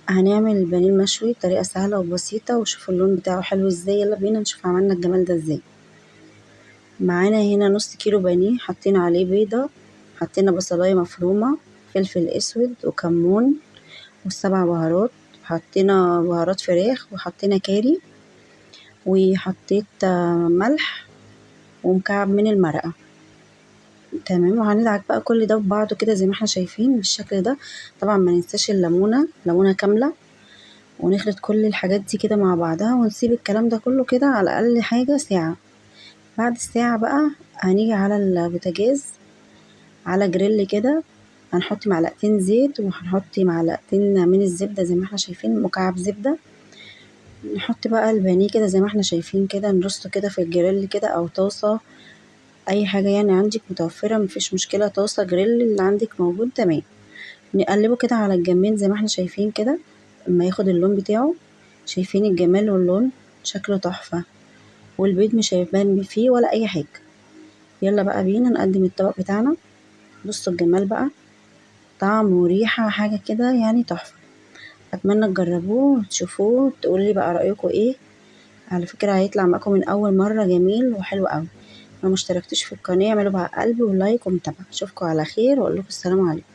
هنعمل البانيه المشوي بطريقة سهلة وبسيطة، وشوفوا اللون بتاعه حلو ازاي. يلا بينا نشوف عملنا الجمال ده ازاي. معانا هنا نص كيلو بانيه، حطينا عليه بيضة، حطينا بصلاية مفرومة، فلفل اسود وكمون والسبع بهارات، حطينا بهارات فراخ وحطينا كاري، وحطيت ملح ومكعب من المرقة. تمام، وهندعك بقى كل ده في بعضه كده زي ما احنا شايفين بالشكل ده. طبعا ما ننساش الليمونة، ليمونة كاملة، ونخلط كل الحاجات دي كده مع بعضها، ونسيب الكلام ده كله كده على الاقل حاجة ساعة. بعد الساعة بقى هنيجي على البوتاجاز على جريل كده، هنحط معلقتين زيت وهنحط معلقتين من الزبدة زي ما احنا شايفين، مكعب زبدة. نحط بقى البانيه كده زي ما احنا شايفين كده، نرصه كده في الجريل كده او طاسة، اي حاجة يعني عندك متوفرة، مفيش مشكلة، طاسة جريل اللي عندك موجود تمام. نقلبه كده على الجنبين زي ما احنا شايفين كده، اما ياخد اللون بتاعه. شايفين الجمال واللون، شكله تحفة، والبيض مش هيبان فيه ولا اي حاجة. يلا بقى بينا نقدم الطبق بتاعنا. بصوا الجمال بقى، طعم وريحة حاجة كده يعني تحفة. اتمنى تجربوه وتشوفوه تقولي بقى رأيكم ايه. على فكرة هيطلع معاكم من اول مرة جميل وحلو قوي. لو مشتركتوش في القناة اعملوا بقى قلب ولايك ومتابعة. اشوفكم على خير واقول لكم السلام عليكم.